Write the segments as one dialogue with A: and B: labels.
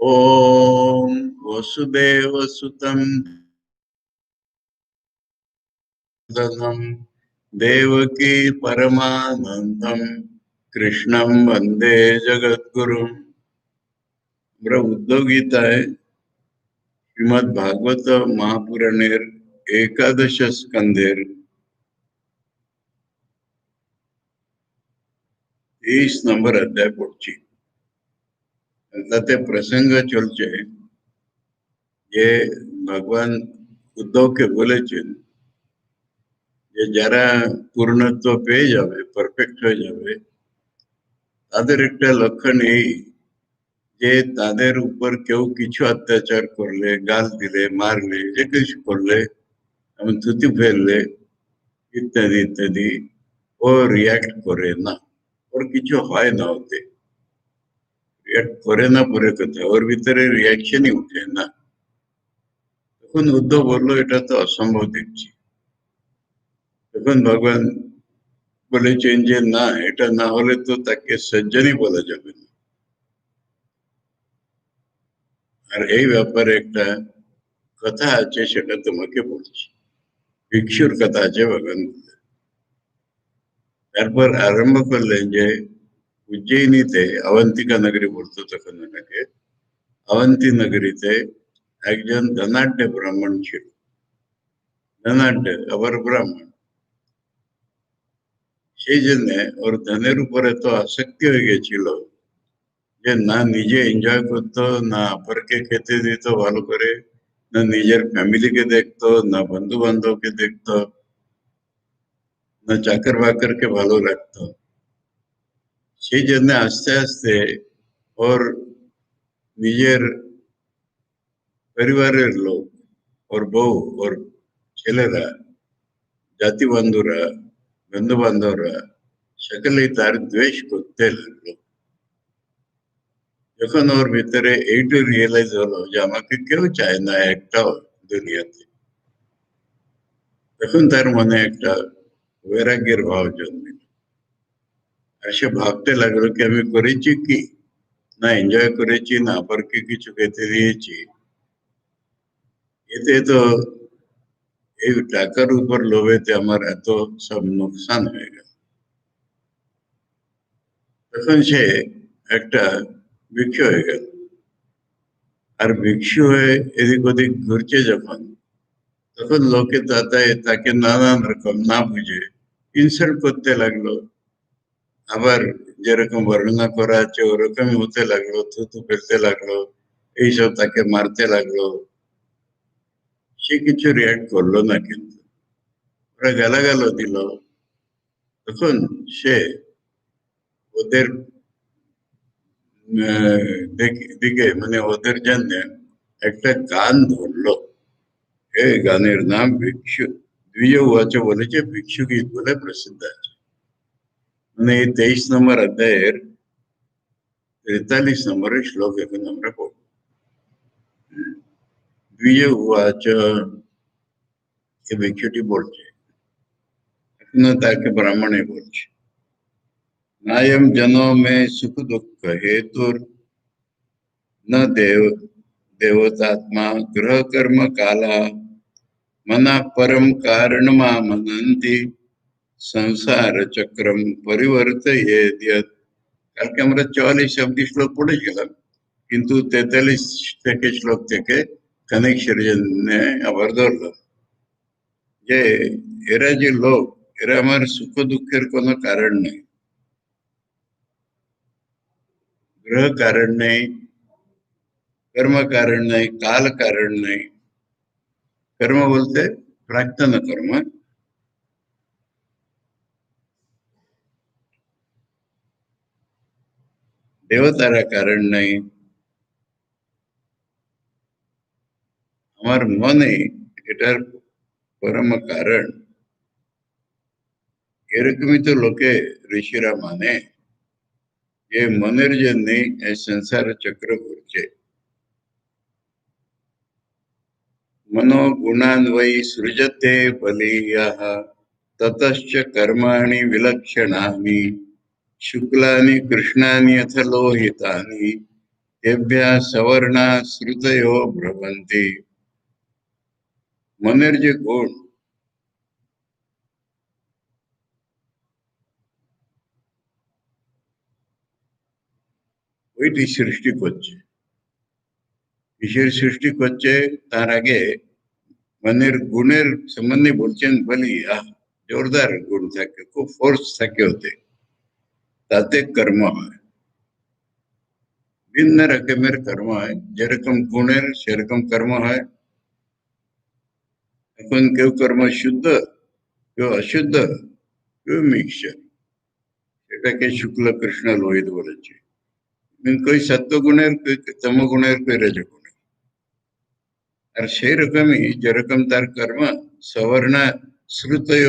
A: ओम वसुदेवसुतं दनं देवकी परमानंदं कृष्णं वंदे जगद्गुरुं. बरं, उद्धव गीता आहे. श्रीमद भागवत महापुराणेर एकादश स्कंदेर 23 नंबर अध्याय पढ़ची. आता ते प्रसंग चलचे जे भगवान उद्धव के बोले છે যে যারা পূর্ণত্ব পেয়ে যাবে, পারফেক্ট হয়ে যাবে, তাদের একটা লক্ষণ এই যে তাদের উপর কেউ কিছু অত্যাচার করলে, গাল দিলে, মারলে, যে কিছু করলে, এমন থুতু ফেললে ইত্যাদি ইত্যাদি, ও রিয়াক্ট করে না, ওর কিছু হয় না, ওতে রিয়াক্ট করে না পরে কথা, ওর ভিতরে রিয়াকশনই উঠে না. তখন উদ্ধব বললো এটা তো অসম্ভব দেখছি. তখন ভগবান বলেছেন যে না, এটা না হলে তো তাকে সজ্জনই বলা যাবে না. আর এই ব্যাপারে একটা কথা আছে, সেটা তোমাকে বলছি. ভিক্ষুর কথা আছে ভগবান. তারপর আরম্ভ করলেন যে উজ্জয়িনীতে, অবন্তিকা নগরী বলতো তখন ওটাকে, অবন্তী নগরীতে একজন ধনাঢ্য ব্রাহ্মণ ছিল. ধনাঢ্য আবার ব্রাহ্মণ. সেই জন্য ওর ধনের উপরে তো আসক্তি হয়ে গেছিল যে না নিজে এনজয় করতো, না অপরকে খেতে দিত ভালো করে, না নিজের ফ্যামিলিকে দেখতো, না বন্ধু বান্ধবকে দেখতো, না চাকর বাকরকে ভালো রাখতো. সেই জন্য আস্তে আস্তে ওর নিজের পরিবারের লোক, ওর বউ, ওর ছেলেরা, জাতি বন্ধুরা, বন্ধু বান্ধবরা সকলেই তার দ্বেষ করতে লাগলো. যখন ওর ভিতরে এইটু রিয়েলাইজ হলো যে আমাকে কেউ চায় না একটাও দুনিয়াতে, তখন তার মনে একটা বৈরাগ্যের ভাব জন্মিল. আর সে ভাবতে লাগলো কি আমি করেছি কি, না এনজয় করেছি, না অপরকে কিছু খেতে দিয়েছি, এতে তো এই টাকার উপর লোভেতে আমার এত সব নোকসান হয়ে গেল. তখন সে একটা ভিক্ষু হয়ে গেল. আর ভিক্ষু হয়ে এদিক ওদিক ঘুরছে যখন, তখন লোকে তাকে নানান রকম না বুঝে ইনসাল্ট করতে লাগলো. আবার যেরকম বর্ণনা করা আছে ওরকমই হতে লাগলো, থুতু ফেলতে লাগলো, এইসব তাকে মারতে লাগলো. সে কিছু রিয়াক্ট করলো না, কিন্তু ওরা গালাগালও দিল. তখন সে ওদের দিকে, মানে ওদের জন্য একটা গান ধরলো. এই গানের নাম ভিক্ষু দ্বিজ উবাচ বলেছে, ভিক্ষু গীত বলে প্রসিদ্ধ আছে. মানে এই 23 নম্বর অধ্যায়ের 43 নম্বরের শ্লোক এখন আমরা পড়ব. দ্বিজ উবাচ, এ ভিক্ষুটি বলছে, এখনো তাকে ব্রাহ্মণে বলছে, নায়ম জনো মে সুখ দুঃখ হেতুর न देवतात्मा ग्रह कर्म काला मना परम कारणमामनन्ति संसार चक्रम परिवर्तयेद्यत्. কালকে আমরা 44 শ্লোক পড়েছিলাম, কিন্তু 43 থেকে শ্লোক থেকে কানেকশন আবার ধরলাম যে এরা যে লোক, এরা আমার সুখ দুঃখের কোনো কারণ নেই, গ্রহ কারণ নেই, कर्म कारण नहीं, काल कारण नहीं. कर्म बोलते प्राक्तन कर्म, देवतारा कारण नहीं, আমার মনে এটার পরম কারণ. এরকমই তো লোকে ঋষিরা মানে যে মনের জন্য এই সংসার চক্র ঘুরছে. মনো গুণান वै सृजते बलीयः ततश्च कर्माणि विलक्षणानि शुक्लानि कृष्णानि अथ लोहितानि तेभ्यः सवर्णा श्रुतयो भ्रमन्ति. મনের જે ગુણ ওইটি সৃষ্টি করছে, কিসের সৃষ্টি করছে তার আগে মনের গুণের সম্বন্ধে বলছেন, বলি জোরদার গুণ থাকে, খুব ফোর্স থাকে ওতে, তাতে কর্ম হয়, ভিন্ন রকমের কর্ম হয়, যেরকম গুণের সেরকম কর্ম হয়। এখন কেউ কর্ম শুদ্ধ, কেউ অশুদ্ধ, কেউ মিক্সচার, এটাকে শুক্ল কৃষ্ণ লোহিত বলেছে। कोई सत्व गुणेर, कोई तम गुणेर, कोई रज गुणेर। और সেই রকমই যেরকম তার কর্ম সবর্ণ শ্রুতয়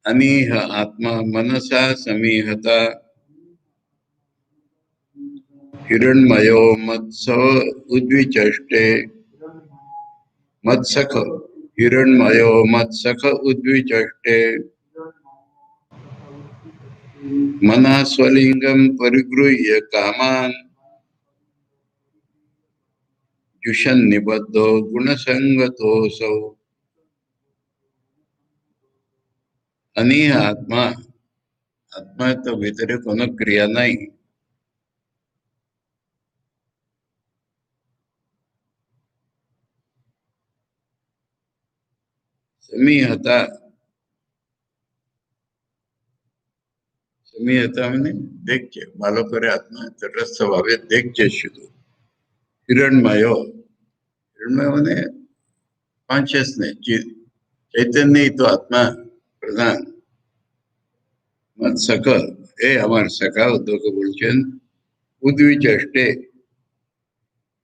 A: अनीह आत्मा मनसा समीहता हिरण्मयो मत्स उद्विचष्टे मत्सख हिरण्मयो मत्सख उद्विचष्टे मना स्वलिंगम परिगृह्य कामान जुषन निबद्धो गुणसंगतोऽसौ अनीह आत्मा, आत्मा तो भीतर कोनो क्रिया नहीं, समीहता, समीहता मैंने देखছে ভালো করে আত্মা তটস্থ ভাবে দেখছে শুধু। হিরণ্ময়, হিরণ্ময় মানে কনসিয়াসনেস, চৈতন্যই তো আত্মা প্রধান। মত সখা, এ আমার সখা, উদ্ধবকে বলছেন উদ্বিচষ্টে,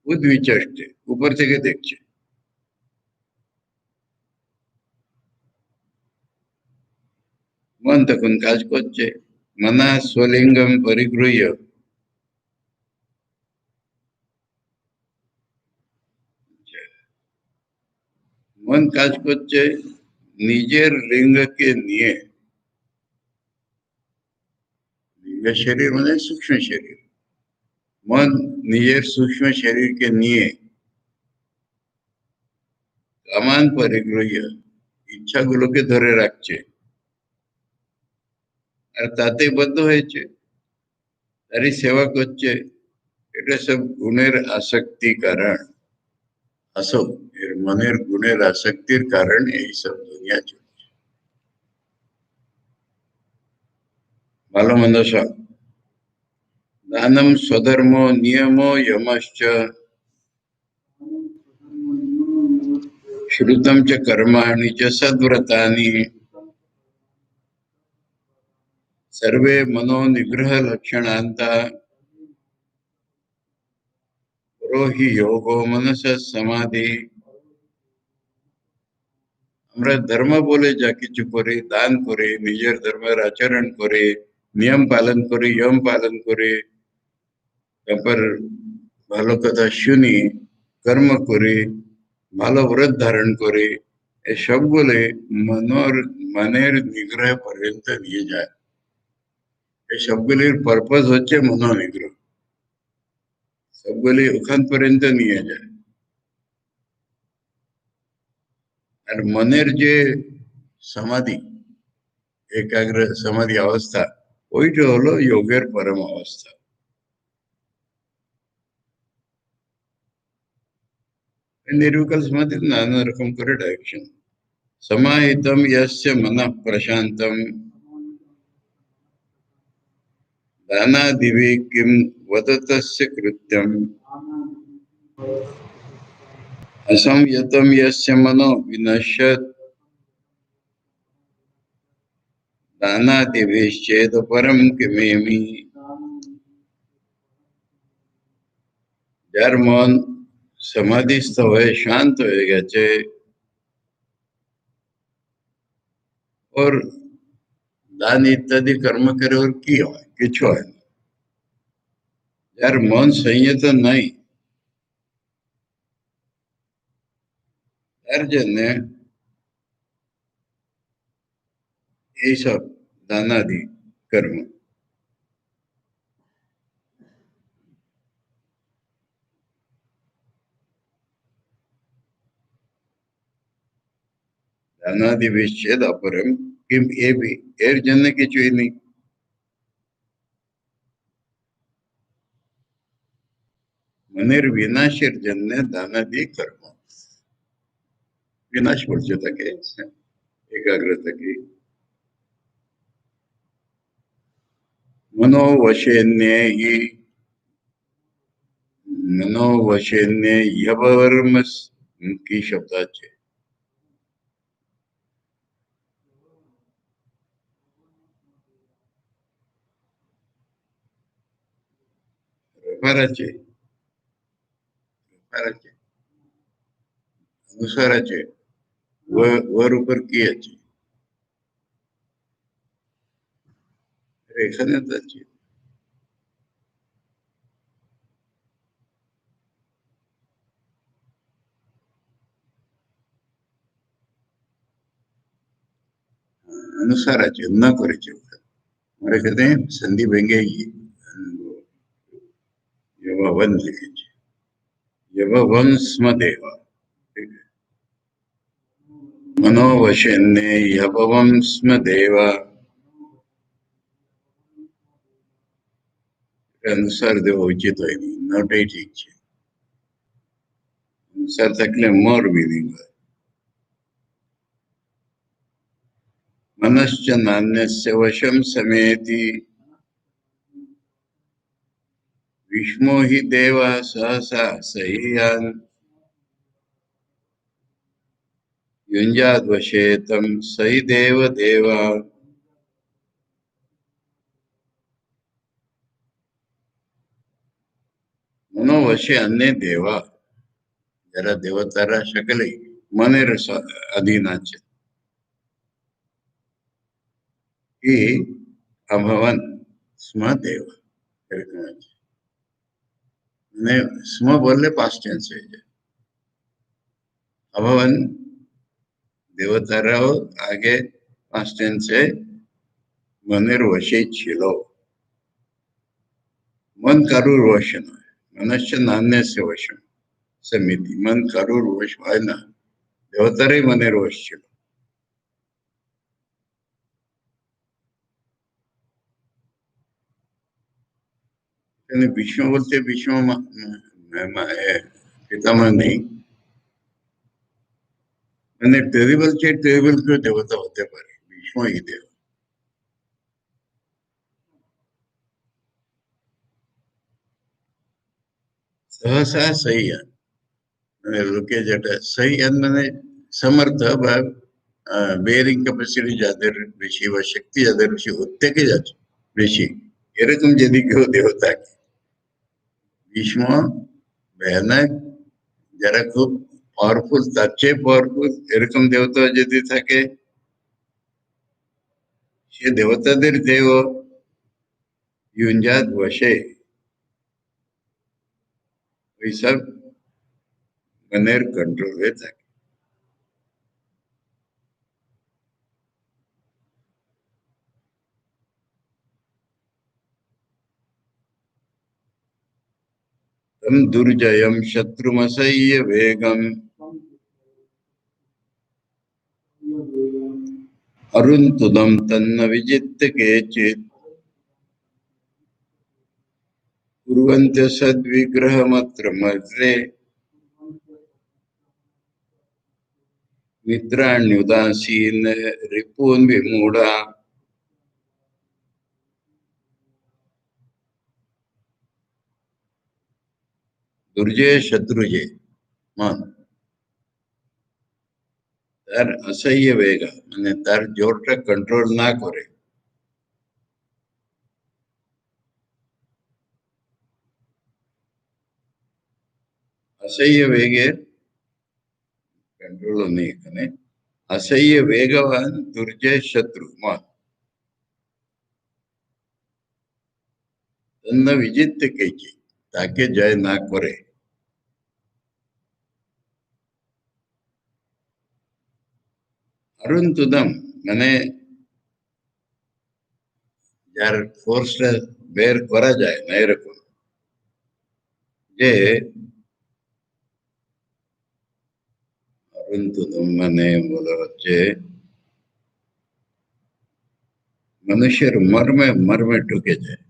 A: উদ্বিচষ্টে উপর থেকে দেখছে। মন তখন কাজ করছে, মনা স্বলিঙ্গম পরিগৃহ্য, মন কাজ করছে নিজের লিঙ্গকে নিয়ে। লিঙ্গ শরীর মানে সূক্ষ্ম শরীর, মন নিজের সূক্ষ্ম শরীরকে নিয়ে কামান পরিগৃহ্য, ইচ্ছাগুলোকে ধরে রাখছে, আর তাতে বদ্ধ হয়েছে, তারই সেবা করছে। এটা সব গুণের আসক্তি কারণ, আসক এর মনের গুণের আসক্তির কারণ এই সব দুনিয়া চলছে। ভালো মন্দ সব, দানম স্বধর্ম নিয়ম যমশ্চ শ্রুতম চ কর্মাণি চ সদ্ব্রতানি सर्वे मनो निग्रह लक्षणांता रोहि योगो मनस समाधि। আমরা ধর্ম বলে যা কিছু করি, দান করে, নিজের ধর্মের আচরণ করে, নিয়ম পালন করে, ইয়ম পালন করে, তারপর ভালো কথা শুনি, কর্ম করে, ভালো ব্রত ধারণ করে, এই সবগুলো মনের নিগ্রহ পর্যন্ত নিয়ে যায়। এই সবগুলির পারপাস হচ্ছে মনোনিগ্রহ, সবগুলি ওখান পর্যন্ত নিয়ে যায়। আর মনের যে সমাধি, একাগ্র সমাধি অবস্থা, ওইটা হলো যোগের পরম অবস্থা। নির্বিকল সমাধি নানা রকম করে ডাইরেকশন। সমাহিতম यस्य मनः प्रशांतम दानादिभिः किं वद तस्य कृत्यम असंयतम यस्य मनो विनश्यत् दानादिभिश्चेद परम किमेमि। যার মন সমাধিস্থ হয়ে শান্ত হয়ে গেছে, ওর দান ইত্যাদি কর্ম করে ওর কি হয়? কিছু হয় না। যার মন সংযত নাই, তার জন্য এইসব দানাদি कर्म। दानादि विच्छेद अपरम किम ए भी एर जन्य की चुई नहीं। मनेर विनाशर जन्य दानादि कर्म विनाश पड़चे तके एकाग्रता की मनोवशेन्ये ही मनोवशेन्ये यवर्म की शब्दाचे व्यवहाराचे व्यवहाराचे अनुसाराचे वर ऊपर कियाचे रेखानेताचे अनुसाराचे न करायचे हमारे कहते हैं संधि व्यंग्य यवन लिखेचे यवन स्म देवा ठीक है मनोवशेन्ये यवन स्म देवा अनुसार देव उचित है नहीं नोट ही ठीक है अनुसार तकले मोर मीनिंग है मनश्च नान्यस्य वशं समेति विष्णो हि देवा सहसा सह्यान् युञ्जाद्वशे तं सहि देव देवा मनोवशे अन्य देवा जरा देवतारा शकले मनेर अधीनाचे कि अभवन स्म देव ने स्म बोलले पास्ट टेंस है अभवन देवताराओ आगे पास्ट टेंस है मनेर वशे छिलो मन करूर वश न मनुष्य नान्य से वशम समिति मन करूर वश है ना देवतारे मनेर वश छिलो विष्णु बोलते विष्णु पितामह नहीं मैंने टेरिबल क्यों देवता होते पारे विष्णु ही देव सहसा सही है मैंने रुके जटा सही है मैंने समर्थ भाग बेरिंग कैपेसिटी ज्यादा बेशी व शक्ति ज्यादा बेशी होते के जाचे बेशी एरकम जदि क्यों देवता की भीष्म भयानक जरा खूब पावरफुल ताचे पावरफुल एरकम देवता जदि থাকে সে দেবতাদের দেহ युंजात वशे ওই সব মনের कंट्रोल হয়ে থাকে तम दुर्जयम शत्रुमसह्य वेगम अरुन्तुदम तन्न विजित्य केचित् कुर्वन्त्य सद्विग्रहमत्र मद्रे मित्राण्युदासीन रिपून् विमूढा दुर्जय शत्रुजे मान तार असह्य वेग माने तार जोरटा कंट्रोल ना करे असह्य वेगे कंट्रोल नहीं कने असह्य वेगवान दुर्जय शत्रु मान तन्न विजित्य केची ताके जय ना करे अरुन्तुदम माने যার ফোর্সটা বের করা যায় না এরকম, যে মানে বলা হচ্ছে মানুষের মর্মে মর্মে ঢুকে যায়।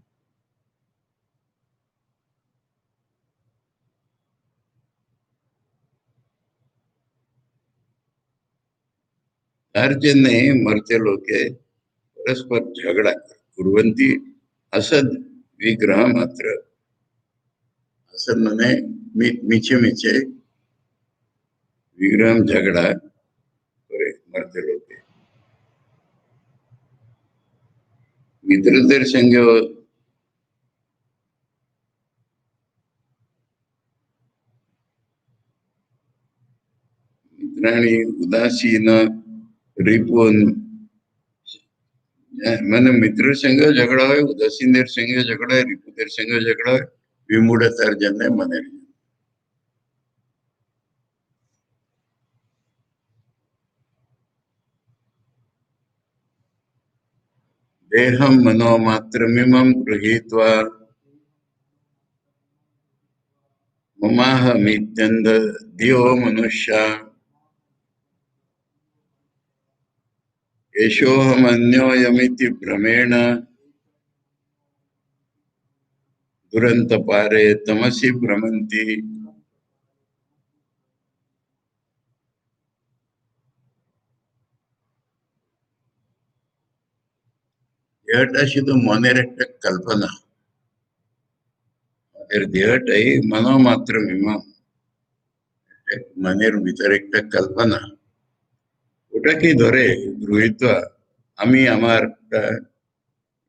A: তার জন্য मरते लोके परस्पर झगड़ा कुर्वन्ति असद विग्रह मात्र। असद माने मीचे मीचे विग्रह झगड़ा करे मरते लोके। मित्रদের সঙ্গে मित्राणि उदासीन रिपुन, মানে মিত্রের সঙ্গে ঝগড়া হয়, উদাসীনদের সঙ্গে ঝগড়া হয়, রিপুদের সঙ্গে ঝগড়া হয়, বিমূঢ়তার জন্য মনের। देहं मनोमात्रमिमं गृहीत्वा ममाहमित्यन्धो मनुष्या एषोऽहमन्योऽयमिति भ्रमेण दुरन्तपारे तमसि भ्रमन्ति। দেহটা শুধু মনের একটা কল্পনা, এর দেহটাই মনোমাত্র মিমাম, মনের ভিতরে একটা কল্পনা, ওটাকে ধরে গৃহীত আমি আমার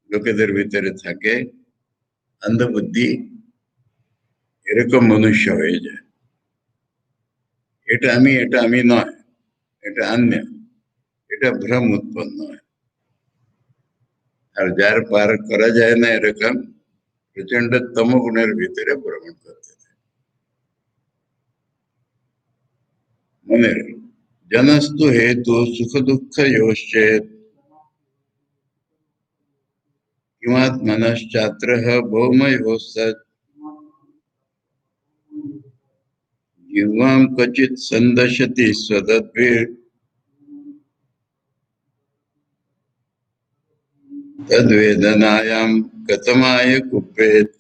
A: লোকেদের ভিতরে থাকে অন্ধবুদ্ধি, এরকম মনুষ্য হয়ে যায়। এটা আমি নয়, এটা অন্য, এটা ভ্রম উৎপন্ন হয়। আর যার পার করা যায় না এরকম প্রচন্ড তমগুণের ভিতরে ভ্রমণ করতে থাকে। মনের জনস্তু হেতু সুখ দুঃখ যোশ্চেত কিমাৎ মনশ্চাত্র ভৌময়োঃসৎ জিহ্বাম ক্বচিৎ সন্দশতি स्वदद्भिः तद्वेदनायां कथमाय कुप्येत।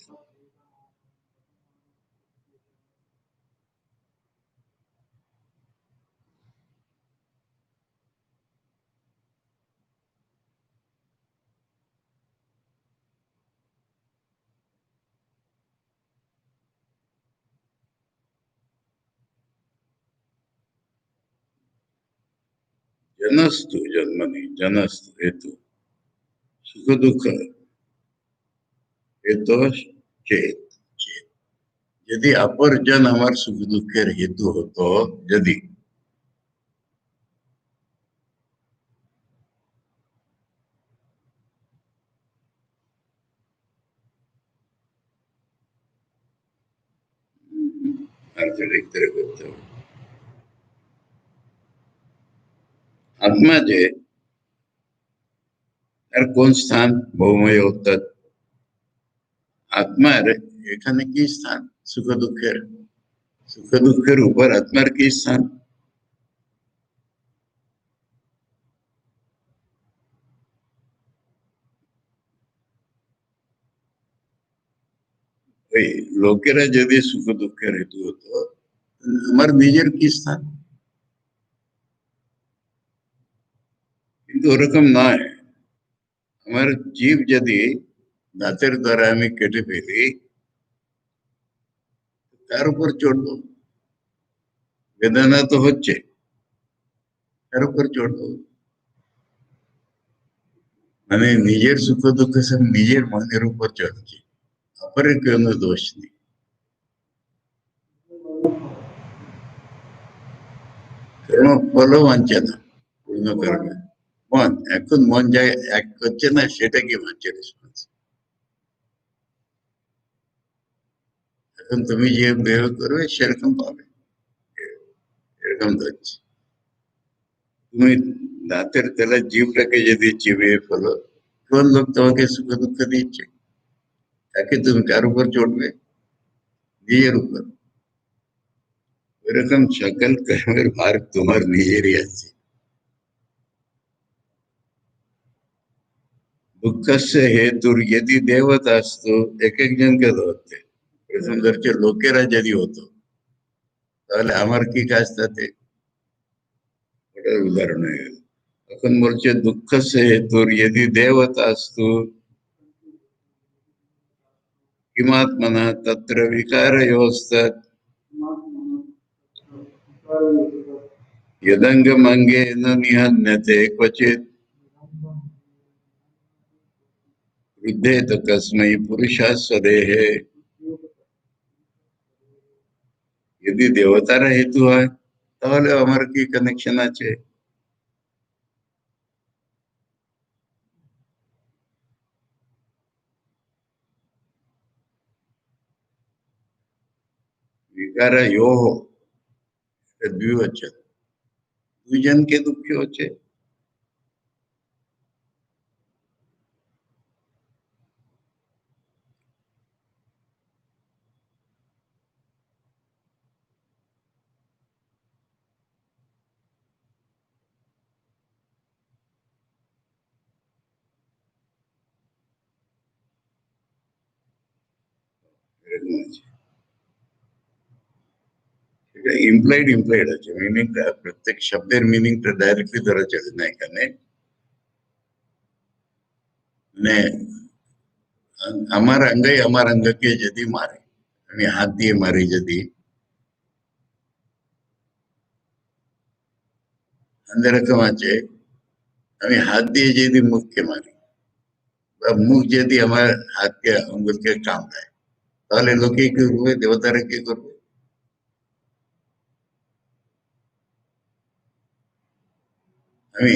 A: जनस्तु जन्मनि जनस्तु हेतु सुख दुःख हेतु चेत चेत, यदि अपर्जन हमार सुख दुखेर हेतु হতো, যদি আন্তরিক করে করতে হবে। আত্মা যে আর কোন স্থান ভৌময় অর্থাৎ আত্মার এখানে কি স্থান? সুখ দুঃখের, সুখ দুঃখের উপর আত্মার কি স্থান? ওই লোকেরা যদি সুখ দুঃখের হেতু হতো, আমার নিজের কি স্থান? কিন্তু ওরকম নয়। আমার জীব যদি দাঁতের দ্বারা আমি কেটে ফেলি, তার উপর চড়বো, বেদনা তো হচ্ছে, তার উপর চড়বো। মানে নিজের সুখ দুঃখ সব নিজের মনের উপর চড়ছে, অপরের কোনো দোষ নেই। কেন ফলও মানছে না পূর্ণ কর্মে। মন এখন মন যায় এক করছে না, সেটাকে মানছে রেসপন্স। এখন তুমি যে দেহ করবে সেরকম পাবে, এরকম ধরছে। তুমি দাঁতের তলা জীবটাকে যদি চিবিয়ে ফেলো, विद्वान लोग তোমাকে সুখ দুঃখ দিচ্ছে, তাকে তুমি কার উপর চড়বে? নিজের উপর। ওইরকম সকল কর্মের ভার তোমার নিজেরই আছে। দুঃখস্য হেতুর यदि দেবতাস্তু, এক একজনকে ধরতে, প্রথম ধরছে লোকেরা যদি হতো তাহলে আমার কি কাজ তাতে, ওটার উদাহরণ হয়ে গেল। তখন বলছে দুঃখস্য হেতুর यदि দেবতাস্তু কিমাত্মনা তত্র বিকারয়োস্তৎ यदंगमंगेन निहन्यते क्वचित् वृद्धे तो कस्मै पुरुषा स्वदेहे। यदि देवतार हेतु হয় তাহলে আমার কি কানেকশন আছে? বিকার যোহ, দ্বিবচন, দুইজনকে দুঃখী হচ্ছে। এরকম আছে। এটা ইমপ্লয়েড ইমপ্লয়েড আছে, মিনিংটা প্রত্যেক শব্দের মিনিংটা ডাইরেক্টলি ধরা চলে না এখানে। মানে আমার অঙ্গাই আমার অঙ্গকে যদি মারে, আমি হাত দিয়ে মারি যদি, এরকম আছে আমি হাত দিয়ে যদি মুখকে মারি বা মুখ যদি আমার হাতকে আঙ্গুলকে কামড়ায়, তাহলে লোকে কি করবে, দেবতারা কি করবে? আমি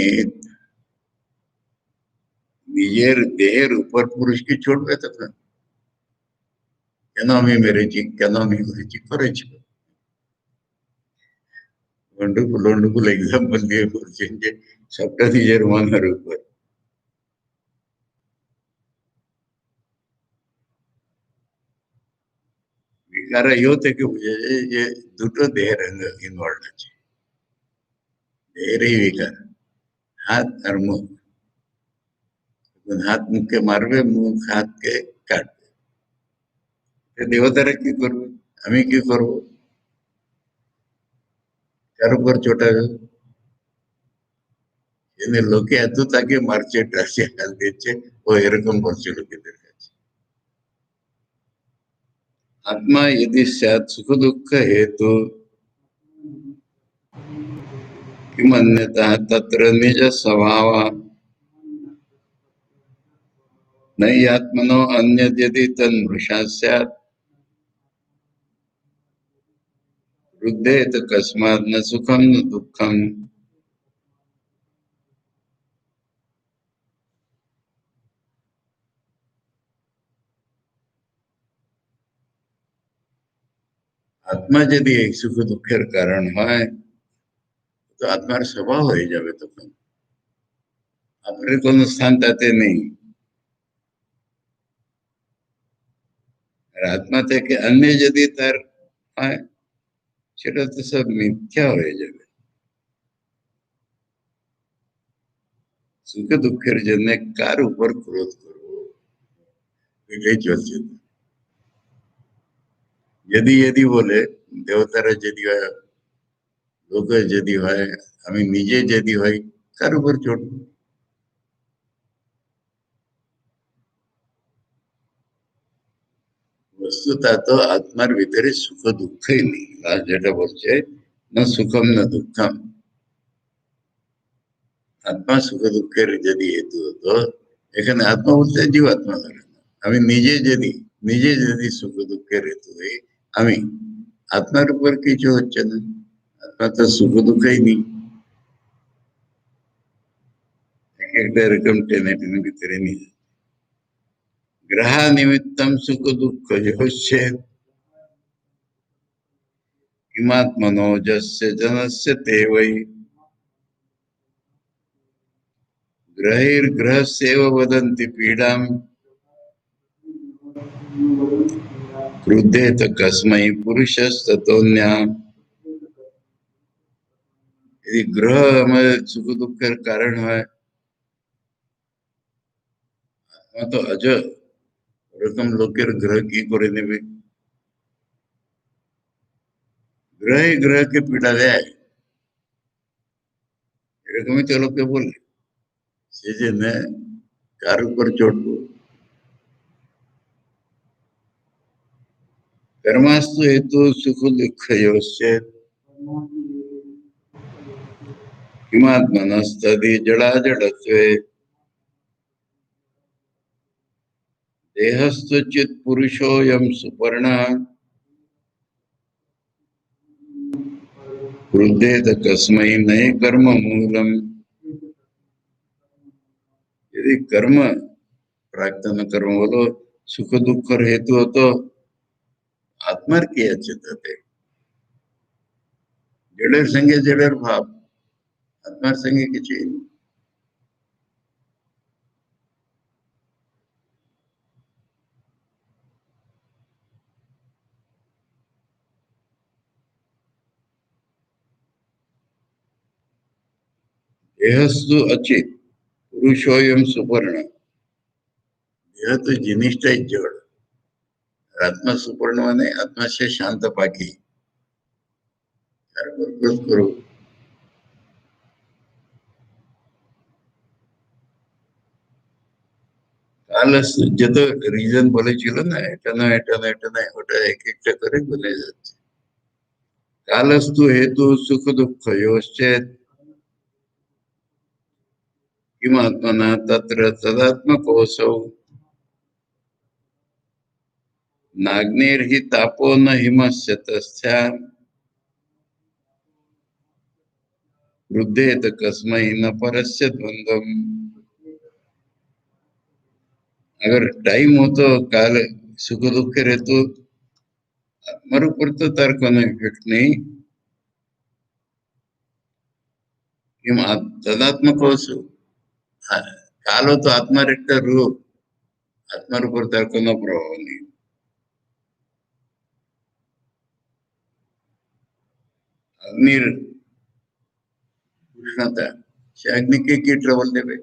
A: নিজের দেহের উপর পুরুষকে ছুটবে তখন, কেন আমি মেরেছি, কেন আমি করেছি। ওয়ান্ডারফুল ওয়ান্ডারফুল এক্সাম্পল দিয়ে বলছেন যে সবটা নিজের মনের উপর। বিকারা ইও থেকে বুঝে যায় যে দুটো দেহের ইনভলভ আছে, দেহেরই বিকার, হাত আর মুখ। হাত মুখকে মারবে, মুখ হাতকে কাটবে, দেবতারা কি করবে, আমি কি করব, কার উপর চোটাবে? লোকে এত তাকে মারছে, টাসে হাল দিচ্ছে, ও এরকম বলছে লোকেদের কাছে। आत्मा यदि स्यात् सुख दुःख हेतु किमन्यतः तत्र निज स्वभाव न हि आत्मनो अन्यद् यदि तन्मृषा स्यात् वृद्धे तो कस्मात् न सुखम न दुःखम। आत्मा यदि एक सुख दुखेर कारण হয় তো আত্মার স্বভাব হয়ে যাবে, তখন আপনার কোনো স্থান তাতে নেই। আর আত্মা থেকে অন্য যদি তার হয়, সেটা তো সব মিথ্যা হয়ে যাবে। সুখে দুঃখের জন্য কার উপর ক্রোধ করবো, এটাই চলছে। যদি যদি বলে দেবতারা যদি হয়, লোকে যদি হয়, আমি নিজে যদি হই, কার উপর চড়ব? বস্তুতা তো আত্মার ভিতরে সুখ দুঃখই নেই। লাস্ট যেটা বলছে না সুখম না দুঃখম, আত্মা সুখ দুঃখের যদি হেতু হতো, এখানে আত্মা বলতে জীবাত্মা ধরে না, আমি নিজে যদি সুখ দুঃখের হেতু হই, আমি আত্মার উপর কিছু হচ্ছে না, আত্মা তো সুখ দুঃখই নেই। এক একটা এরকম টেনে টেনে ভিতরে নিয়ে গ্রহ নিমিত্তম সুখ দুঃখ যে হচ্ছে কিমাত্মনো যস্য জনস্য তে वै ग्रहैर्ग्रहस्यैव वदन्ति पीडां क्रुद्धेत कस्मै पुरुषस्ततोऽन्यः। यदि ग्रह हमारे सुख दुख का कारण है, तो अज ওরকম লোকের গ্রহ কি করে নেবে? গ্রহে গ্রহকে পীড়া দেয়, এরকমই তো লোকে বলে। সেজন্য কার উপর চড়বো? कर्मास्तु हेतु सुख दुःखयोश्च किमात्मनस्तदि जडाजडत्वे देहस्तु चित् पुरुषोऽयं सुपर्णः क्रुद्धेत कस्मै नये कर्म मूलम। यदि कर्म प्रार्थना कर्म बोलो सुख दुख हेतु हो तो आत्मार किया चित्तते जड़ेर संगे जड़ेर भाव आत्मार संगे किसी देहस्तु अचित पुरुषोयम सुपर्ण। देह तो जिनिष्ठा जड़, आत्मा सुपर्ण माने आत्मा से शांत पाकी करो। कालस्तु जो रीजन बोले चलो ना এটা না এটা না এটা না ওটা এক একটা করে বলে যাচ্ছে। कालस्तु हेतु सुख दुःख योश्चेत् किमात्मना तत्र तदात्मकोऽसौ नाग्निर्हि तापो न हिमस्य तस्या क्रुद्धेत कस्मै न परस्य द्वन्द्वम्। अगर टाइम हो तो काल सुख दुख हेतु आत्मार ऊपर तो तार कोनो इफेक्ट नहीं। किम तदात्मकोऽसौ काल हो तो आत्मार एक रूप, आत्मार ऊपर तार कोनो प्रभाव नहीं। अग्निर उष्णता से अग्नि के ट्रबल देवे,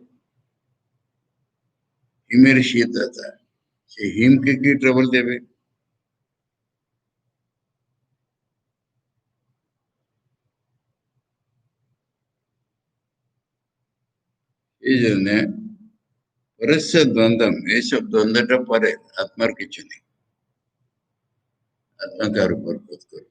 A: हिमेर शीतलता से हिम के ट्रबल देवे। এই জন্য परस्य द्वंद्वम ये सब द्वंद्वটা পরে आत्मार কিছু নেই, आत्मा কার উপর বোধ করে।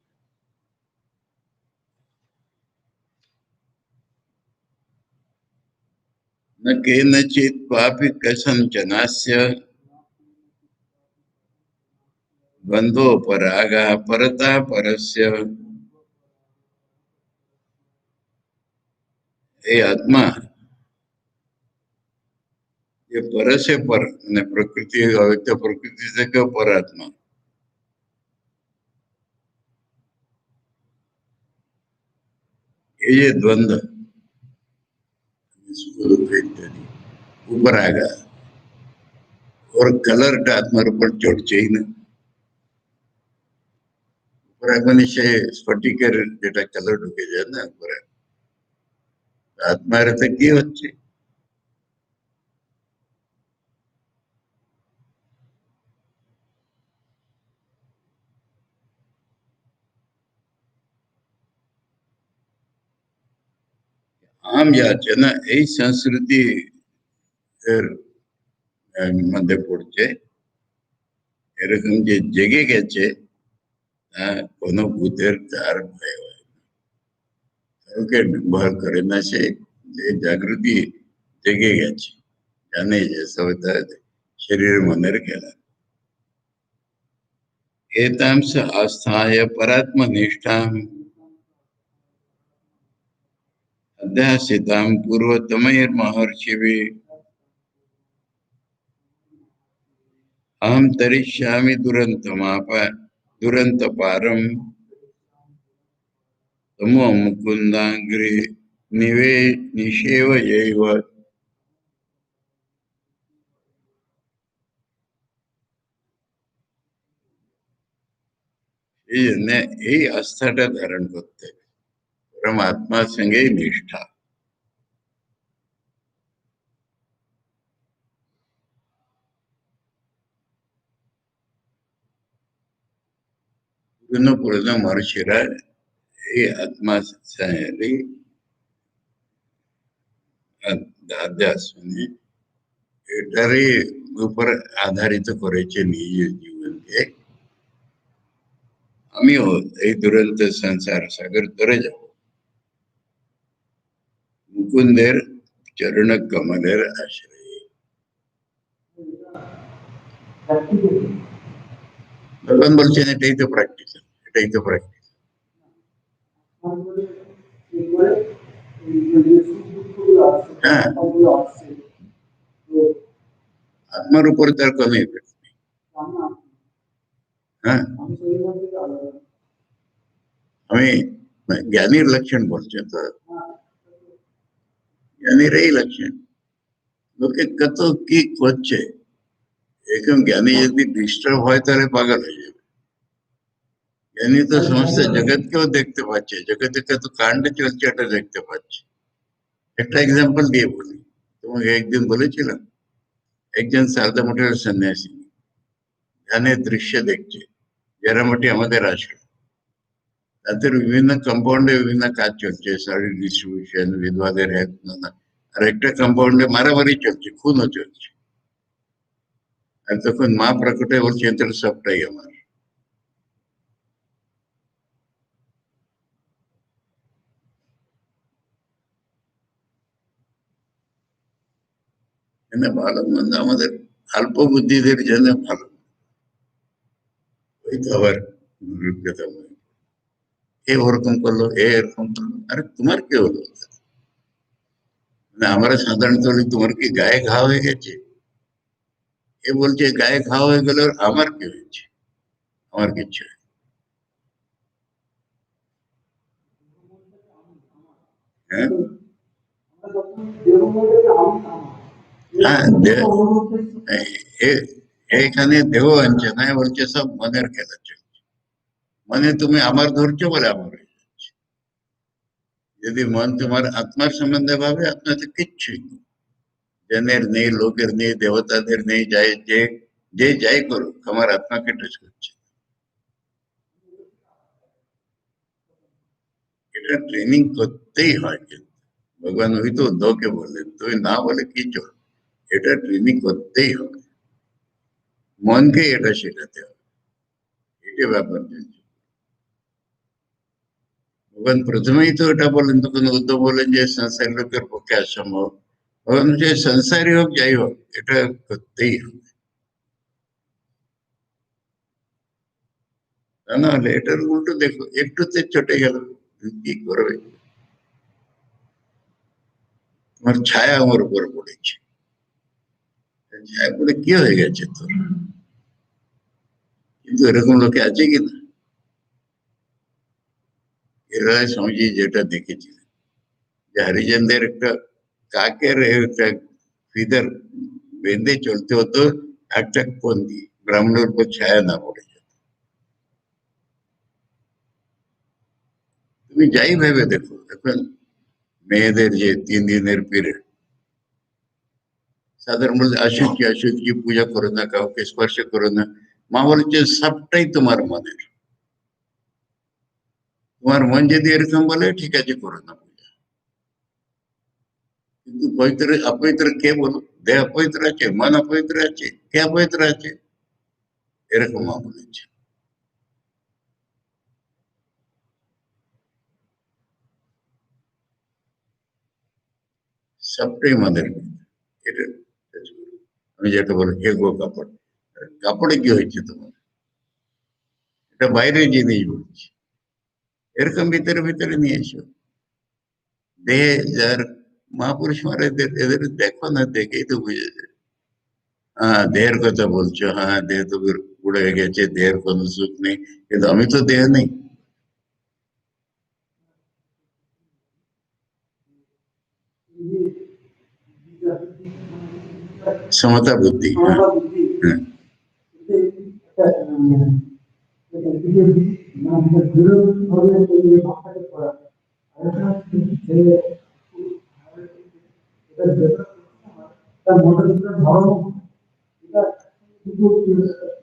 A: न केनचित् क्वापि कथंचनस्य द्वंद्वो परागः परतः परस्य। ये आत्मा ये पर से पर ने प्रकृति अव्यक्त प्रकृति से क्यों पर आत्मा, ये द्वंद्व सुख दुख इत्यादि ऊपर आएगा और कलर टा आत्मार ऊपर चढ़ছে ही ना। ऊपर आगमनी से स्फटिकेर जेटा कलर ढुके যায় না ऊपर आत्मार तो কি হচ্ছে? आम যাচ্ছে না এই সংস্কৃতি এর মধ্যে পড়ছে, এরকম যে জেগে গেছে কোনো ভূতের তার ভয় হয় না, কাউকে ভয় করে না। সে যে জাগৃতি জেগে গেছে, জানে যে সব তার শরীর মনের খেলা। एतां स आस्थाय परात्मनिष्ठां अध्यासितां पूर्वतमैर्महर्षिभिः अहं तरिष्यामि दुरन्तपारं तमो मुकुन्दाग्रे निषेवयैव। এই জন্য এই আস্থাটা ধারণ করতে হবে পরমাত্মার সঙ্গেই নিষ্ঠা। পুরনো পুরনো মহর্ষিরা এই আত্মা সঙ্গে শুনে এটারই উপর আধারিত করেছে নিজের জীবনকে। আমিও এই দুরন্ত সংসার সাগর তরে যাব মুকুন্দের চরণ কমলের আশ্রয়ে। ভগবান বলছেন এটাই তো প্র্যাকটিক্যাল, এটাই তো প্র্যাকটিক্যাল। হ্যাঁ, আত্মার উপরে তার কোনো ইফেক্ট নেই। হ্যাঁ, আমি জ্ঞানীর লক্ষণ বলছে তো, জ্ঞানীর এই লক্ষণ। লোকে কত কি করছে, এরকম জ্ঞানী যদি ডিস্টার্ব হয় তাহলে পাগল হয়ে যাবে। জ্ঞানী তো সমস্ত জগৎকেও দেখতে পাচ্ছে, জগতে কত কাণ্ড চলছে এটা দেখতে পাচ্ছে। একটা এক্সাম্পল দিয়ে বলি, তোমাকে একদিন বলেছিলাম একজন সারদা মঠের সন্ন্যাসী ধ্যানের দৃশ্য দেখছে, জেরামটি আমাদের আশ্রম। তাদের বিভিন্ন কম্পাউন্ডে বিভিন্ন কাজ চলছে, শাড়ি ডিস্ট্রিবিউশন, বিধবাদের হেল্প, নানা। আর একটা কম্পাউন্ডে মারামারি চলছে, খুনও চলছে। আর তখন মা প্রকটে বলছে তাহলে সবটাই আমার। ভালো মন্দ আমাদের অল্প বুদ্ধিদের জন্য ভালো। ওই তো আবার কথা বলে, এ ওরকম করলো, এ এরকম করলো, আরে তোমার কি হলো? আমরা সাধারণত বলি তোমার কি গায়ে ঘা হয়ে গেছে? এ বলছে গায়ে ঘা হয়ে গেল, আমার কি হয়েছে? আমার কিচ্ছু। হ্যাঁ, হ্যাঁ, এখানে দেহ আনছে না, বলছে সব মনের খেলা চলছে। মানে তুমি আমার ধরছো বলে আমার হয়ে যাচ্ছে। যদি মন তোমার আত্মার সম্বন্ধে ভাবে, আপনাদের কিচ্ছুই নেই, জনের নেই, লোকের নেই, দেবতাদের নেই, যাই যে যে যাই করুক আমার আত্মাকে টাচ করছে। এটা ট্রেনিং করতেই হয়, কিন্তু ভগবান ওই তো উদ্ধবকে বললেন তুমি না বলে কি চল, এটা ট্রেনিং করতেই হবে, মনকে এটা শেখাতে হবে। এটা ব্যাপার। ভগবান প্রথমেই তো এটা বলেন, তখন উদ্ধব বলেন যে সংসার লোকের পক্ষে অসম্ভব। ভগবান যে সংসারই হোক যাই হোক এটা করতেই হবে, তা নাহলে এটার উল্টো দেখো একটুতে চটে গেল, কি করবে? তোমার ছায়া আমার উপর পড়েছে, ছায়া পড়ে কি হয়ে গেছে তোর? কিন্তু এরকম লোকে আছে কিনা? এরা স্বামীজি যেটা দেখেছিলেন যে হরিজনদের একটা কাকের একটা ফিদার বেঁধে চলতে হতো, একটা কোন দিয়ে ব্রাহ্মণের উপর ছায়া না পড়ে যেত। তুমি যাই ভেবে দেখো, এখন মেয়েদের যে 3 দিনের পিরিয়ড, সাধারণ বলছে অশুচি অশুচি, পূজা করো না, কাউকে স্পর্শ করো না। মা বলছে সবটাই তোমার মনের, তোমার মন যদি এরকম বলে ঠিক আছে করো না পূজা। কিন্তু পবিত্র অপবিত্র কে বলো? দেহ অপবিত্র আছে, মন অপবিত্র আছে, কে অপবিত্র আছে? এরকম মা বলেছে। সবটাই মনের এটা। আমি যেটা বলি এগো কাপড়, কাপড়ে কি হয়েছে তোমার? এটা বাইরে জিনিস বলছি, এরকম ভিতরে ভিতরে নিয়ে এসো। দেহে যার মহাপুরুষ মারা এদের দেখো না, দেখেই তো বুঝে যায়। হ্যাঁ দেহের কথা বলছো, হ্যাঁ দেহ তো উড়ে গেছে, দেহের কোনো সুখ নেই, কিন্তু আমি তো দেহ নেই। সমতা বুদ্ধি, হ্যাঁ, হ্যাঁ।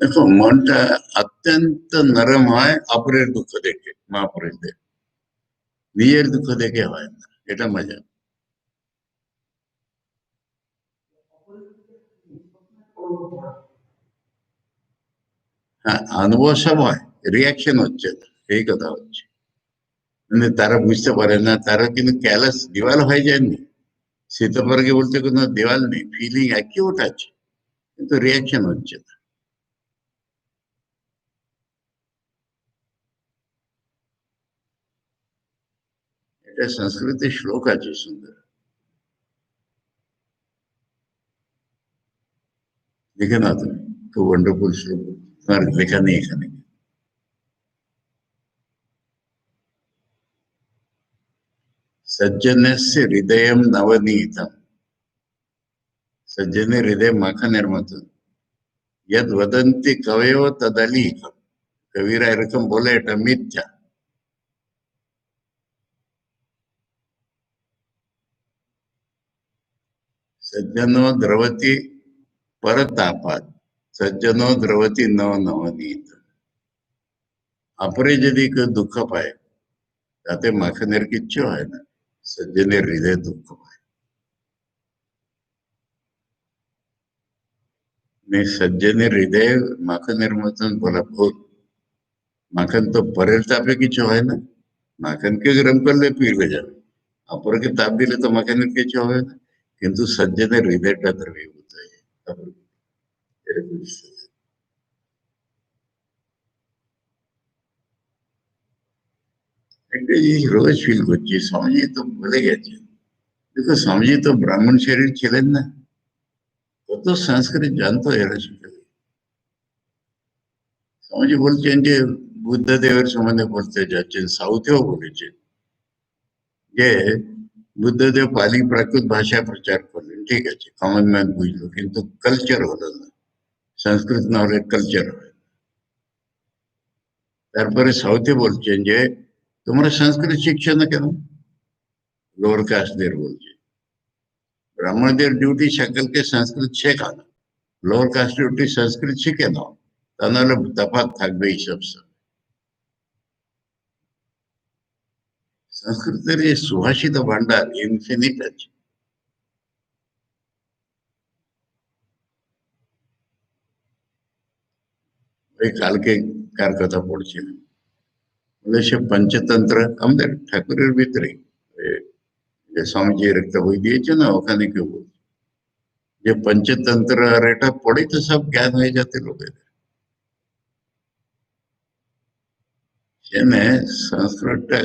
A: देखो मनटा अत्यंत नरम है अपरेर दुख देखे महापुरुषদের নিজের দুঃখ দেখে হয় না এটা মজা হ্যাঁ অনুভব সব হয় রিয়াকশন হচ্ছে না এই কথা হচ্ছে মানে তারা বুঝতে পারে না তারা কিন্তু ক্যালাস দেওয়াল হয়ে যায়নি শীতবর্গে বলতে কোনো দেওয়াল নেই ফিলিং অ্যাকিউট আছে কিন্তু রিয়াকশন হচ্ছে না এটা সংস্কৃতে শ্লোক আছে সুন্দর দেখে না তুমি খুব ওয়ান্ডারফুল শ্লোক তোমার লেখা নেই এখানে সজ্জনস্য হৃদয়ম নবনীতম সজ্জনের হৃদয় মাখনের মতন यद वदन्ति कवयो तदलीकम कबीरा এরকম বলে এটা মিথ্যা सज्जनो द्रवति परतापात सज्जनो द्रवति नव नवनीत अपरे যদি কেউ দুঃখ পায় তাতে মাখনের কিচ্ছু হয় না সজ্জনের হৃদয়ে দুঃখ পায় সজ্জনের হৃদয়ে মাখনের মতন বলা ভুল মাখন তো পরের তাপে কিছু হয় না মাখনকে গরম করলে পিঘলে যাবে অপরকে তাপ দিলে তো মাখনের কিছু হবে না কিন্তু সজ্জনের হৃদয়টা দ্রবীভূত হয়ে যায় এরকম একটা জিনিস রোজ ফিল করছি স্বামীজি তো বলে গেছে দেখো স্বামীজি তো ব্রাহ্মণ শরীর ছিলেন না কত সংস্কৃত জানতো এরা শিখে স্বামীজি বলছেন যে বুদ্ধদেবের সম্বন্ধে পড়তে যাচ্ছেন সাউথেও বলেছেন যে বুদ্ধদেব পালি প্রাকৃত ভাষায় প্রচার করলেন ঠিক আছে কমন ম্যান বুঝলো কিন্তু কালচার হলো না সংস্কৃত না হলে কালচার হয় তারপরে সাউথে বলছেন যে তোমরা সংস্কৃত শিখছো না কেন লোয়ার কাস্টদের বলছে ব্রাহ্মণদের ডিউটি সকলকে সংস্কৃত শেখানো লোয়ার কাস্ট ডিউটি সংস্কৃত শিখে নাও তা নাহলে তফাৎ থাকবে এইসব সংস্কৃতের এই সুভাষিত ভান্ডার ইনফিনিট আছে ওই কালকে কার কথা পড়ছিলাম বলে সে পঞ্চতন্ত্র আমাদের ঠাকুরের ভিতরে যে স্বামীজির একটা বই দিয়েছে না ওখানে কেউ বলছে যে পঞ্চতন্ত্র আর এটা পড়েই তো সব জ্ঞান হয়ে যাতে লোকের সেনে সংস্কৃতটা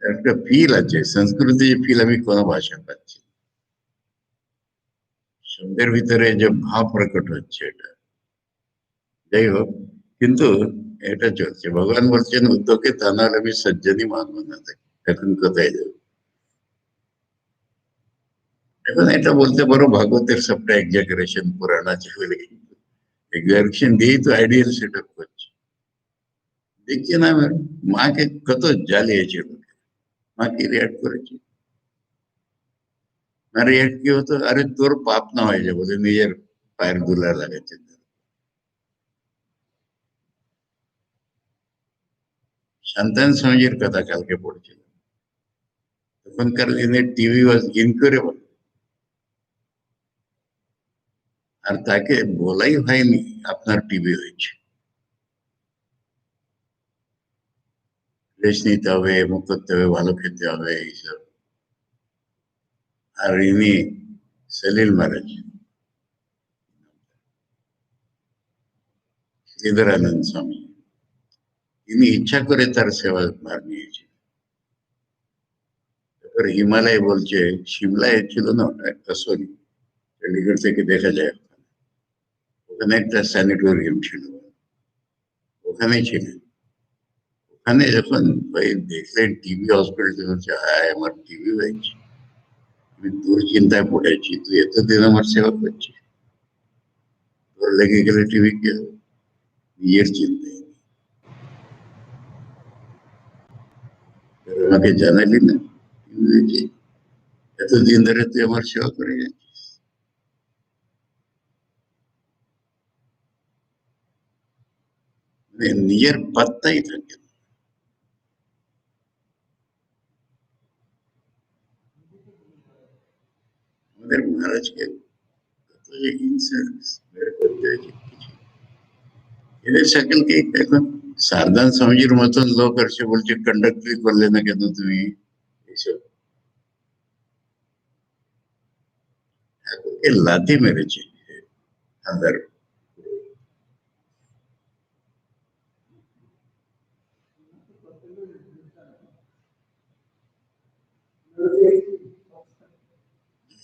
A: একটা ফিল আছে সংস্কৃতে যে ফিল আমি কোনো ভাষা পাচ্ছি শব্দের ভিতরে যে ভাব প্রকট হচ্ছে এটা যাই হোক কিন্তু এটা চলছে ভগবান বলছেন উদ্ধবকে তা নাহলে আমি সজ্জনই মানবো না তাকে এখন কোথায় যাবো এখন এটা বলতে পারো ভাগবতের সবটা এক্সাগারেশন পুরাণ আছে বলে কিন্তু এক্সাগারেশন দিয়েই তো আইডিয়াল সেট আপ করছে দেখছি না আমার মাকে কত জ্বালিয়েছে লোকে মা কি রিয়াক্ট করেছে না রিয়াক্ট কি হতো আরে তোর পাপ না হয়ে যায় বলে নিজের পায়ের ধুলা লাগাচ্ছে শান্তান স্বামীজির কথা কালকে পড়ছিল তখনকার দিনে টিভি ওয়াজ ইনকিউরেবল আর তাকে বলাই হয়নি আপনার টিভি হয়েছে রেস্ট নিতে হবে মুখ করতে হবে ভালো খেতে হবে এইসব আর ইনি সলিল মহারাজ শ্রীধরানন্দ স্বামী তিনি ইচ্ছা করে তার সেবা ভার নিয়েছেন তারপর হিমালয় বলছে সিমলায় ছিল না ওটা কাসরি চন্ডীগড় থেকে দেখা যায় ওখানে একটা স্যানিটোরিয়াম ছিল ওখানেই ছিলেন ওখানে যখন ভাই দেখলেন টিবি হসপিটাল হচ্ছে হায় আমার টিবি হয়েছে আমি দুশ্চিন্তায় পড়েছি তুই এতদিন আমার সেবা করছিস তোর লেগে গেলে টিভি কি হবে নিজের চিন্তায় আমাকে জানালি না যে এতদিন ধরে তুই আমার সেবা করে যাচ্ছিস, নিজের পাত্তাই থাকে না। আমাদের মহারাজকে কত যে ইনসাল্ট বের করতে হয়েছে কিছু, এদের সকলকে এখন সারদান স্বামীজির মতন লোক আসছে বলছে কন্ডাক্টরি করলে না কেন তুমি, এইসব ঠাকুরকে লাথি মেরেছে হাজার।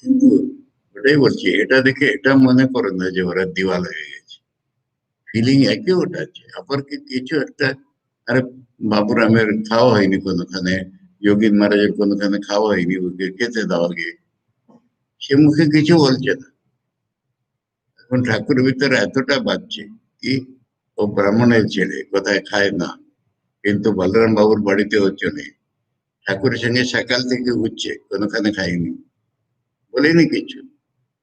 A: কিন্তু ওটাই বলছি, এটা দেখে এটা মনে করেন না যে ওরা দিওয়াল হয়ে গেছে, ফিলিং একই ওটা আছে, আবার কি কিছু একটা। আরে বাবুরামের খাওয়া হয়নি কোনোখানে, যোগীন মহারাজের কোনোখানে খাওয়া হয়নি, ওকে খেতে দেওয়া গিয়ে সে মুখে কিছু বলছে না। এখন ঠাকুর ভিতরে এতটা বাজছে কি, ও ব্রাহ্মণের ছেলে কোথায় খায় না, কিন্তু বলরাম বাবুর বাড়িতে হচ্ছে নেই, ঠাকুরের সঙ্গে সকাল থেকে উঠছে কোনোখানে খাইনি, বলেনি কিছু।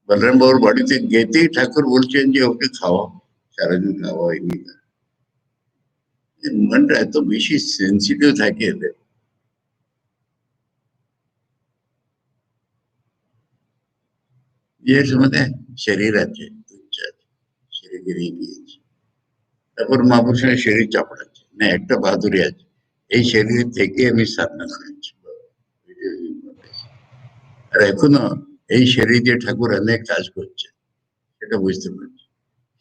A: বলরাম বাবুর বাড়িতে যেতেই ঠাকুর বলছেন যে ওকে খাওয়া, সারাদিন খাওয়া হয়নি তার। মনটা এত বেশি সেন্সিটিভ থাকে এদের। যে মানে শরীর আছে, তুচ্ছ আছে, শরীর বেরিয়ে গিয়েছে, তারপর মহাপুরুষ শরীর চাপড়াচ্ছে না, একটা বাহাদুরি আছে, এই শরীর থেকে আমি সাধনা করেছি। আর এখনো এই শরীর যে ঠাকুর অনেক কাজ করছে সেটা বুঝতে পারছি,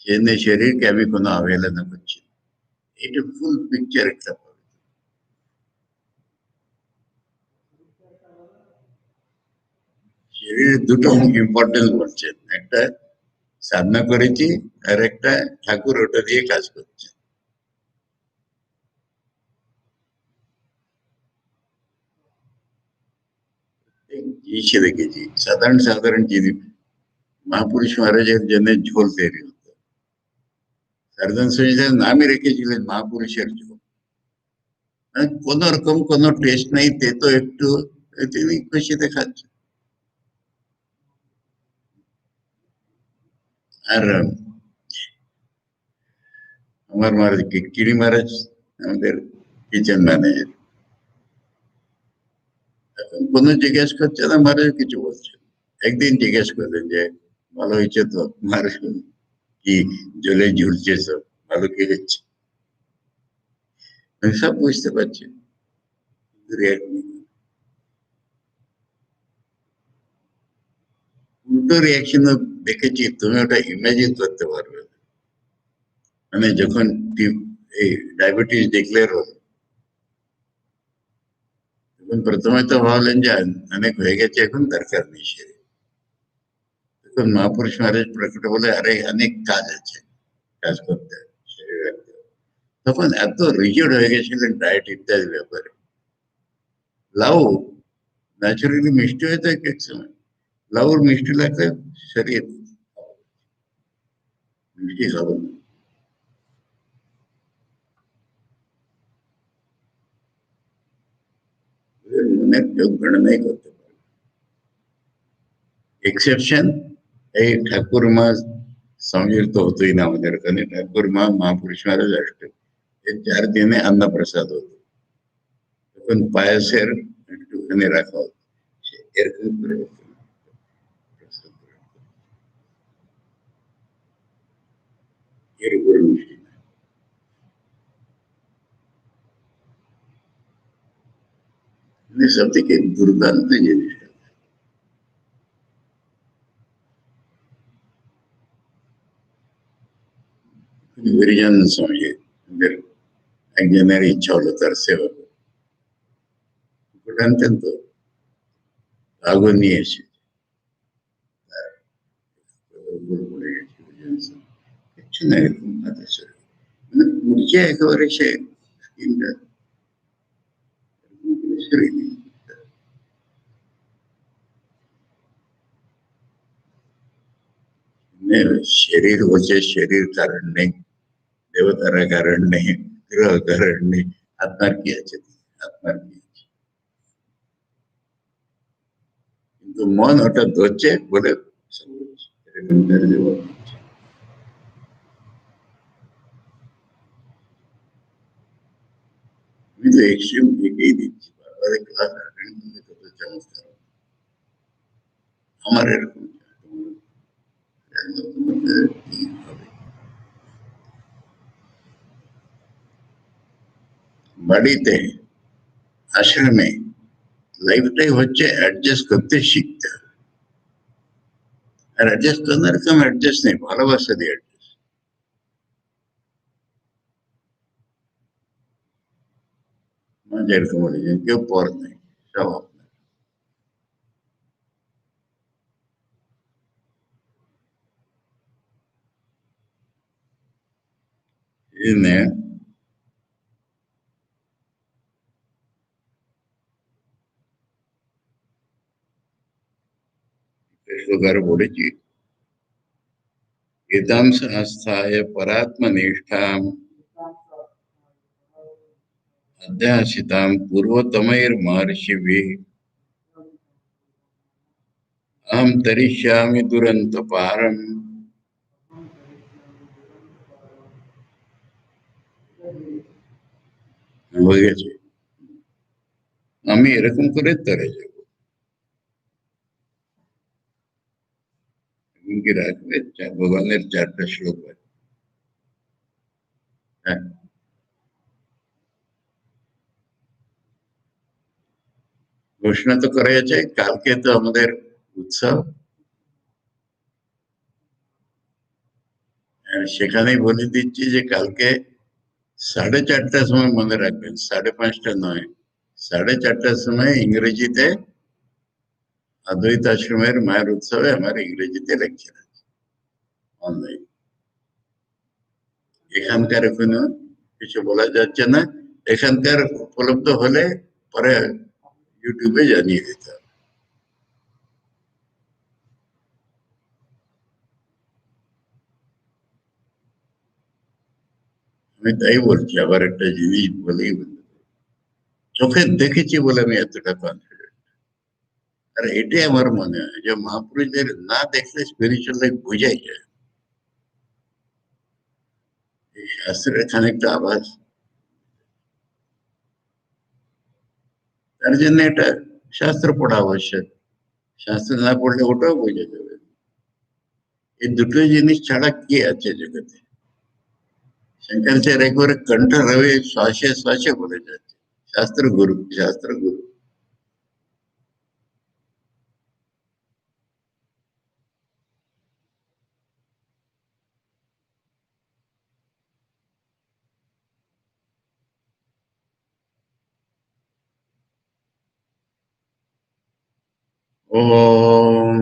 A: সেজন্য শরীরকে আমি কোনো অবহেলনা করছি না। এটা ফুল পিকচার একটা পাবে। শরীরের দুটো ইম্পর্টেন্স বলছেন, একটা সাধনা করেছি, আর একটা ঠাকুর ওটা দিয়ে কাজ করছে। জিনিসে দেখেছি সাধারণ সাধারণ জিনিস, মহাপুরুষ মহারাজের জন্য ঝোল তৈরি হতো, সারদান সঞ্জয় নামই রেখেছিলেন মহাপুরুষের ঝোল। কোন রকম কোন টেস্ট নেই, তে তো একটু তিনি খুশিতে খাচ্ছেন। আর আমার মহারাজ কিরি মহারাজ আমাদের কিচেন ম্যানেজার, এখন কোনো জিজ্ঞেস করছে না, মহারাজ কিছু বলছে না। একদিন জিজ্ঞেস করলেন যে ভালো হয়েছে তো, মহারাজ কি জলে ঝুলছে সব, ভালো কি হচ্ছে, আমি সব বুঝতে পারছি, react নেই। উল্টো রিয়াকশন দেখেছি, তুমি ওটা ইমাজিন করতে পারবে না। মানে যখন এই ডায়াবেটিস ডিক্লেয়ার হলো, তখন প্রথমে তো ভাবলেন যে অনেক হয়ে গেছে, এখন দরকার নেই শরীর। তখন মহাপুরুষ মহারাজ প্রকট বলে, আরে অনেক কাজ আছে, কাজ করতে হবে, শরীর রাখতে হবে। তখন এত রিজিড হয়ে গেছিলেন ডায়েট ইত্যাদি ব্যাপারে। লাউ ন্যাচুরালি মিষ্টি হয়ে থাকে এক সময়, লাউর মিষ্টি লাগলে শরীর মিষ্টি খাবো না। মনের কেউ গণনাই করতে পারে। এক্সেপশন এই ঠাকুর মা স্বামীর তো হতোই না আমাদের এখানে, ঠাকুর মা মহাপুরুষ মহারাজ আসতো, এই 4 দিনে অন্নপ্রসাদ হতো, তখন পায়েসের একটুখানি রাখা হতো, এরকম করে প্রসাদ গ্রহণ করতো। এর উপরে মিষ্টি না। মানে সব থেকে দুর্দান্ত জিনিসটা হরিজন স্বামী আমাদের একজনের ইচ্ছা হলো তার সেবা করতে, আনতেন তো আগুন নিয়ে এসে পড়ে গেছে হরিজন স্বামী। কিচ্ছু না, এরকম হাতে শরীর মানে পুড়ছে একেবারে, সে স্কিনটা শরীর নেই। শরীর বলছে, শরীর কারণ নেই, देवतारा कारण नहीं, ग्रह कारण नहीं, आत्मार किया आत्मार किया। কিন্তু মন হঠাৎ ধরছে বলে এরকম করে দেব। আমি তো এক্সট্রিম থেকেই দিচ্ছি, বারবার ক্লাস অ্যাটেন্ড করলে কত চমৎকার। আমার এরকম বাড়িতে আশ্রমে লাইফটাই হচ্ছে অ্যাডজাস্ট করতে শিখতে হবে। আর অ্যাডজাস্ট করলে এরকম অ্যাডজাস্ট নেই, ভালোবাসা দিয়ে অ্যাডজাস্ট। যেরকম বলেছেন কেউ পর নেই, সব আপনার। এই জন্যে শ্লোকার বলেছি, एतां संस्थाय परात्मनिष्ठाम् अध्यासितां पूर्वतमैर्महर्षिभिः अहं तरिष्यामि दुरन्तपारम्। হয়ে গেছে, আমি এরকম করে তরে যাব। এমনকি রাখবে ভগবানের 4টা শ্লোক আছে। হ্যাঁ, ঘোষণা তো করা আছে, কালকে তো আমাদের উৎসব, সেখানেই বলে দিচ্ছি যে কালকে 4:30টার সময় মনে রাখবেন, 5:30টা নয়, 4:30টার সময় ইংরেজিতে অদ্বৈত আশ্রমের মায়ের উৎসবে আমার ইংরেজিতে লেকচার আছে অনলাইন। এখানকার কোনো কিছু বলা যাচ্ছে না, এখানকার উপলব্ধ হলে পরে ইউটিউবে জানিয়ে দিতে হবে। আমি তাই বলছি, আবার একটা জিনিস বলেই বলতে, চোখে দেখেছি বলে আমি এতটা কনফিডেন্ট। আর এটাই আমার মনে হয় যে মহাপুরুষদের না দেখলে স্পিরিচুয়াল লাইফ বোঝাই যায়। এই শাস্ত্রের খানিকটা আভাস, তার জন্য এটা শাস্ত্র পড়া আবশ্যক। শাস্ত্র না পড়লে ওটাও বোঝা যাবে। এই দুটো জিনিস ছাড়া কি আছে জগতে? शंकराचार्य একবারে কণ্ঠ রবে শ্বাসে শ্বাসে বলে যাচ্ছে, শাস্ত্র গুরু, শাস্ত্র গুরু। ओम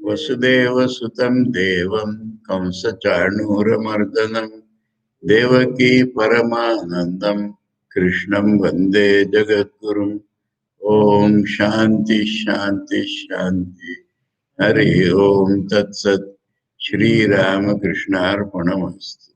A: वसुदेव सुतं देवं कंसचाणूरमर्दनं देवकी परमानंदं कृष्णं वंदे जगद्गुरुम्। ओम शांति शांति शांति। हरि ओम तत्सत। श्री रामकृष्णार्पणमस्तु।